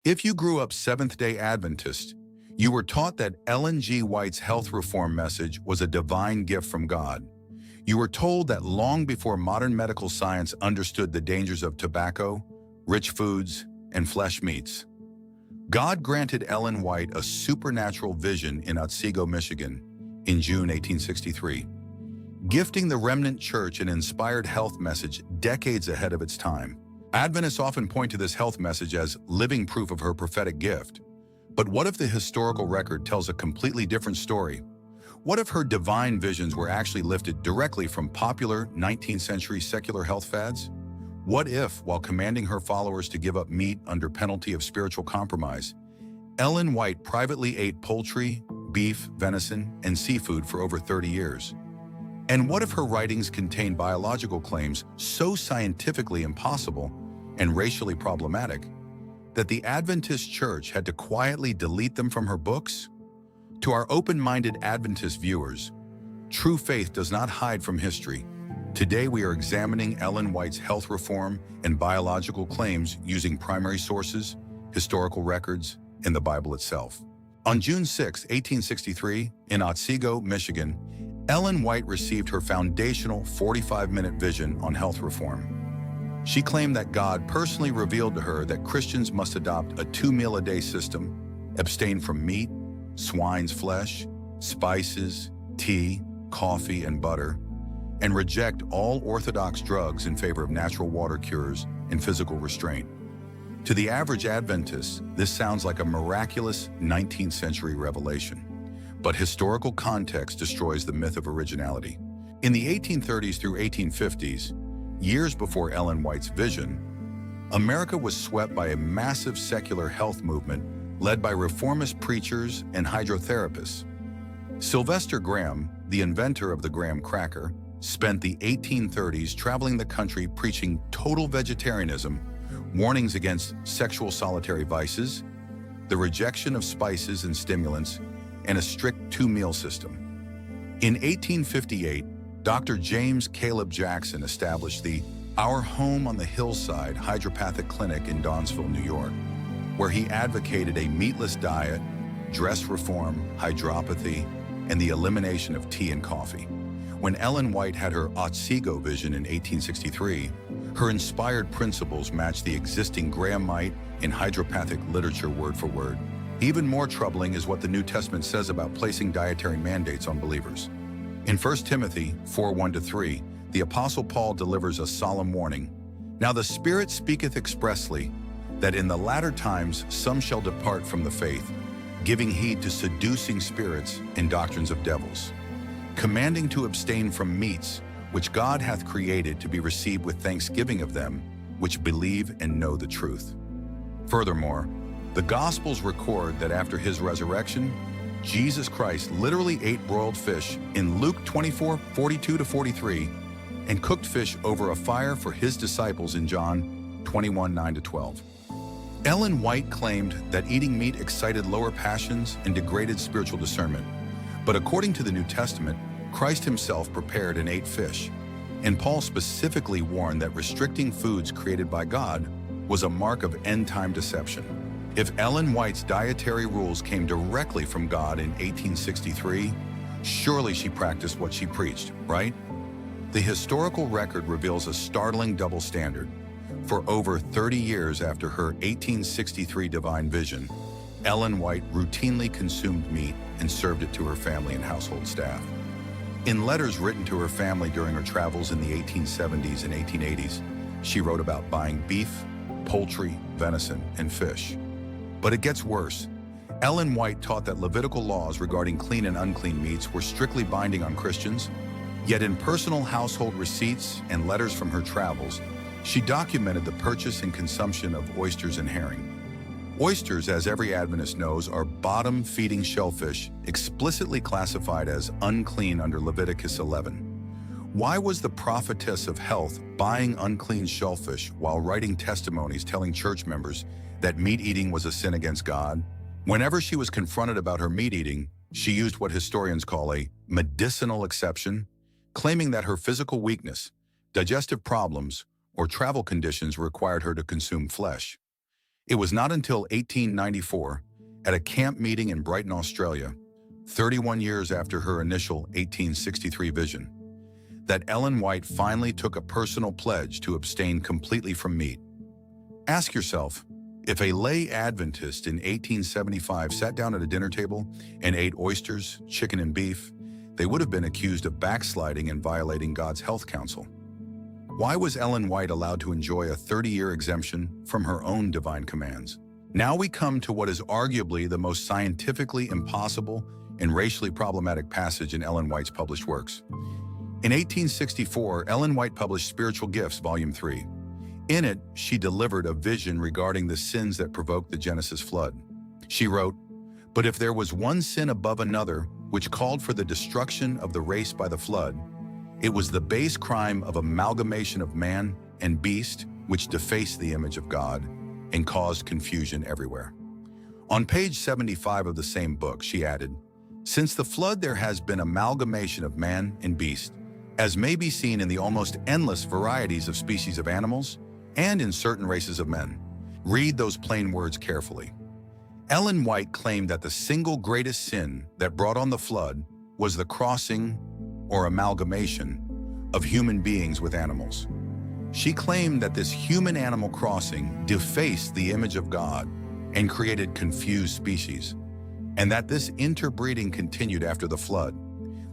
If you grew up Seventh-day Adventist, you were taught that Ellen G. White's health reform message was a divine gift from God. You were told that long before modern medical science understood the dangers of tobacco, rich foods, and flesh meats, God granted Ellen White a supernatural vision in Otsego, Michigan, in June 1863, gifting the remnant church an inspired health message decades ahead of its time. Adventists often point to this health message as living proof of her prophetic gift. But what if the historical record tells a completely different story? What if her divine visions were actually lifted directly from popular 19th century secular health fads? What if, while commanding her followers to give up meat under penalty of spiritual compromise, Ellen White privately ate poultry, beef, venison, and seafood for over 30 years? And what if her writings contained biological claims so scientifically impossible and racially problematic that the Adventist Church had to quietly delete them from her books? To our open-minded Adventist viewers, true faith does not hide from history. Today we are examining Ellen White's health reform and biological claims using primary sources, historical records, and the Bible itself. On June 6, 1863, in Otsego, Michigan, Ellen White received her foundational 45-minute vision on health reform. She claimed that God personally revealed to her that Christians must adopt a 2-meal-a-day system, abstain from meat, swine's flesh, spices, tea, coffee, and butter, and reject all orthodox drugs in favor of natural water cures and physical restraint. To the average Adventist, this sounds like a miraculous 19th century revelation. But historical context destroys the myth of originality. In the 1830s through 1850s, years before Ellen White's vision, America was swept by a massive secular health movement led by reformist preachers and hydrotherapists. Sylvester Graham, the inventor of the graham cracker, spent the 1830s traveling the country preaching total vegetarianism, warnings against sexual solitary vices, the rejection of spices and stimulants, and a strict 2-meal system. In 1858, Dr. James Caleb Jackson established the Our Home on the Hillside Hydropathic Clinic in Dawnsville, New York, where he advocated a meatless diet, dress reform, hydropathy, and the elimination of tea and coffee. When Ellen White had her Otsego vision in 1863, her inspired principles matched the existing Grahamite and hydropathic literature word for word. Even more troubling is what the New Testament says about placing dietary mandates on believers. In 1 Timothy 4:1-3, the Apostle Paul delivers a solemn warning. Now the Spirit speaketh expressly, that in the latter times some shall depart from the faith, giving heed to seducing spirits and doctrines of devils, commanding to abstain from meats, which God hath created to be received with thanksgiving of them, which believe and know the truth. Furthermore, the Gospels record that after his resurrection, Jesus Christ literally ate broiled fish in Luke 24:42-43 and cooked fish over a fire for his disciples in John 21:9-12. Ellen White claimed that eating meat excited lower passions and degraded spiritual discernment. But according to the New Testament, Christ himself prepared and ate fish. And Paul specifically warned that restricting foods created by God was a mark of end-time deception. If Ellen White's dietary rules came directly from God in 1863, surely she practiced what she preached, right? The historical record reveals a startling double standard. For over 30 years after her 1863 divine vision, Ellen White routinely consumed meat and served it to her family and household staff. In letters written to her family during her travels in the 1870s and 1880s, she wrote about buying beef, poultry, venison, and fish. But it gets worse. Ellen White taught that Levitical laws regarding clean and unclean meats were strictly binding on Christians, yet in personal household receipts and letters from her travels, she documented the purchase and consumption of oysters and herring. Oysters, as every Adventist knows, are bottom-feeding shellfish explicitly classified as unclean under Leviticus 11. Why was the prophetess of health buying unclean shellfish while writing testimonies telling church members that meat eating was a sin against God? Whenever she was confronted about her meat eating, she used what historians call a medicinal exception, claiming that her physical weakness, digestive problems, or travel conditions required her to consume flesh. It was not until 1894, at a camp meeting in Brighton, Australia, 31 years after her initial 1863 vision, that Ellen White finally took a personal pledge to abstain completely from meat. Ask yourself, if a lay Adventist in 1875 sat down at a dinner table and ate oysters, chicken, and beef, they would have been accused of backsliding and violating God's health counsel. Why was Ellen White allowed to enjoy a 30-year exemption from her own divine commands? Now we come to what is arguably the most scientifically impossible and racially problematic passage in Ellen White's published works. In 1864, Ellen White published Spiritual Gifts, Volume 3. In it, she delivered a vision regarding the sins that provoked the Genesis flood. She wrote, "But if there was one sin above another which called for the destruction of the race by the flood, it was the base crime of amalgamation of man and beast which defaced the image of God and caused confusion everywhere." On page 75 of the same book, she added, "Since the flood there has been amalgamation of man and beast, as may be seen in the almost endless varieties of species of animals and in certain races of men." Read those plain words carefully. Ellen White claimed that the single greatest sin that brought on the flood was the crossing or amalgamation of human beings with animals. She claimed that this human-animal crossing defaced the image of God and created confused species, and that this interbreeding continued after the flood,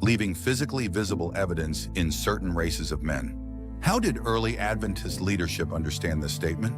leaving physically visible evidence in certain races of men. How did early Adventist leadership understand this statement?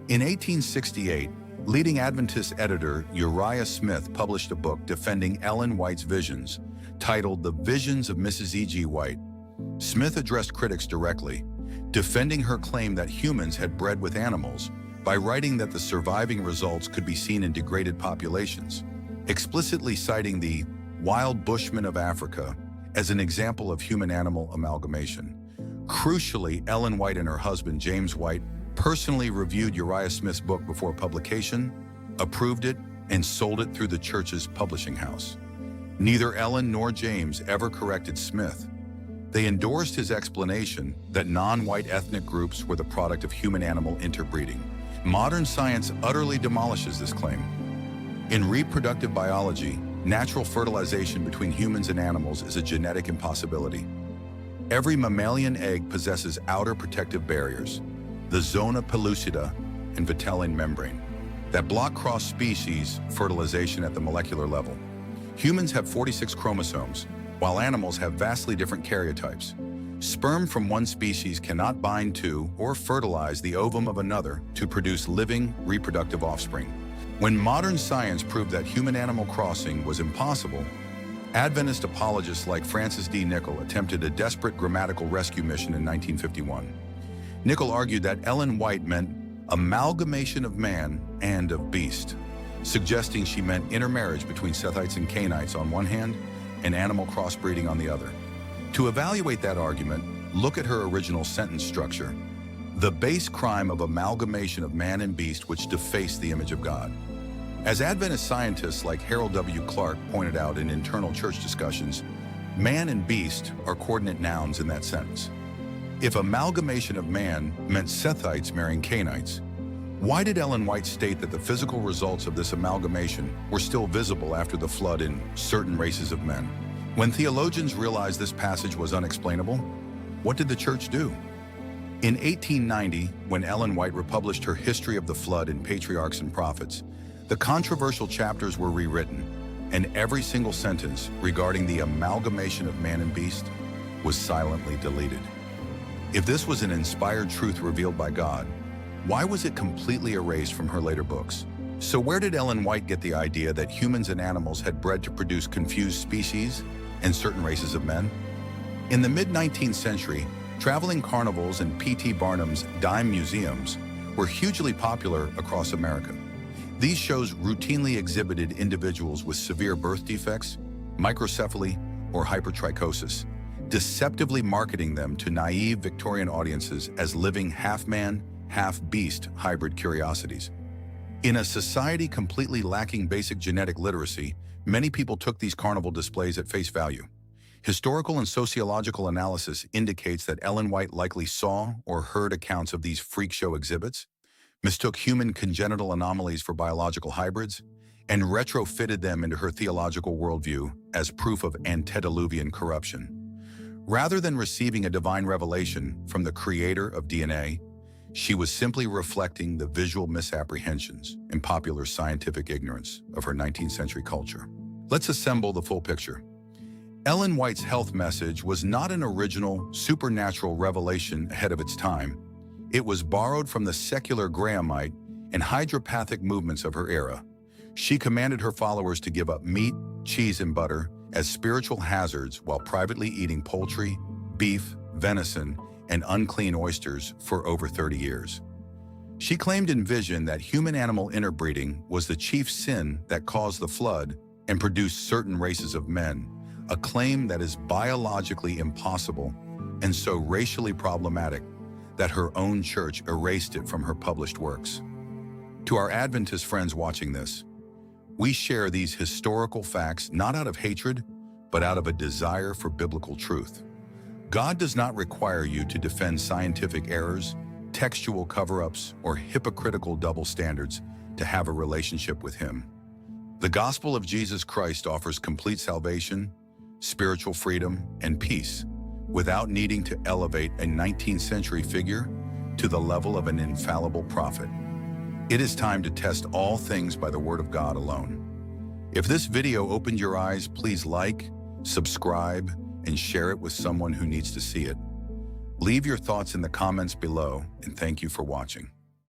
In 1868, leading Adventist editor Uriah Smith published a book defending Ellen White's visions, titled The Visions of Mrs. E.G. White. Smith addressed critics directly, defending her claim that humans had bred with animals by writing that the surviving results could be seen in degraded populations, explicitly citing the wild bushmen of Africa as an example of human-animal amalgamation. Crucially, Ellen White and her husband, James White, personally reviewed Uriah Smith's book before publication, approved it, and sold it through the church's publishing house. Neither Ellen nor James ever corrected Smith. They endorsed his explanation that non-white ethnic groups were the product of human-animal interbreeding. Modern science utterly demolishes this claim. In reproductive biology, natural fertilization between humans and animals is a genetic impossibility. Every mammalian egg possesses outer protective barriers, the zona pellucida and vitelline membrane, that block cross-species fertilization at the molecular level. Humans have 46 chromosomes, while animals have vastly different karyotypes. Sperm from one species cannot bind to or fertilize the ovum of another to produce living, reproductive offspring. When modern science proved that human-animal crossing was impossible, Adventist apologists like Francis D. Nichol attempted a desperate grammatical rescue mission in 1951. Nichol argued that Ellen White meant amalgamation of man and of beast, suggesting she meant intermarriage between Sethites and Cainites on one hand and animal crossbreeding on the other. To evaluate that argument, look at her original sentence structure: the base crime of amalgamation of man and beast which defaced the image of God. As Adventist scientists like Harold W. Clark pointed out in internal church discussions, man and beast are coordinate nouns in that sentence. If amalgamation of man meant Sethites marrying Cainites, why did Ellen White state that the physical results of this amalgamation were still visible after the flood in certain races of men? When theologians realized this passage was unexplainable, what did the church do? In 1890, when Ellen White republished her History of the Flood in Patriarchs and Prophets, the controversial chapters were rewritten, and every single sentence regarding the amalgamation of man and beast was silently deleted. If this was an inspired truth revealed by God, why was it completely erased from her later books? So where did Ellen White get the idea that humans and animals had bred to produce confused species and certain races of men? In the mid-19th century, traveling carnivals and P.T. Barnum's dime museums were hugely popular across America. These shows routinely exhibited individuals with severe birth defects, microcephaly, or hypertrichosis, deceptively marketing them to naive Victorian audiences as living half-man, half-beast hybrid curiosities. In a society completely lacking basic genetic literacy, many people took these carnival displays at face value. Historical and sociological analysis indicates that Ellen White likely saw or heard accounts of these freak show exhibits, mistook human congenital anomalies for biological hybrids, and retrofitted them into her theological worldview as proof of antediluvian corruption. Rather than receiving a divine revelation from the creator of DNA, she was simply reflecting the visual misapprehensions and popular scientific ignorance of her 19th century culture. Let's assemble the full picture. Ellen White's health message was not an original, supernatural revelation ahead of its time. It was borrowed from the secular Grahamite and hydropathic movements of her era. She commanded her followers to give up meat, cheese, and butter as spiritual hazards while privately eating poultry, beef, venison, and unclean oysters for over 30 years. She claimed in vision that human-animal interbreeding was the chief sin that caused the flood and produced certain races of men, a claim that is biologically impossible and so racially problematic that her own church erased it from her published works. To our Adventist friends watching this, we share these historical facts not out of hatred, but out of a desire for biblical truth. God does not require you to defend scientific errors, textual cover-ups, or hypocritical double standards to have a relationship with Him. The gospel of Jesus Christ offers complete salvation, spiritual freedom, and peace without needing to elevate a 19th century figure to the level of an infallible prophet. It is time to test all things by the Word of God alone. If this video opened your eyes, please like, subscribe, and share it with someone who needs to see it. Leave your thoughts in the comments below, and thank you for watching.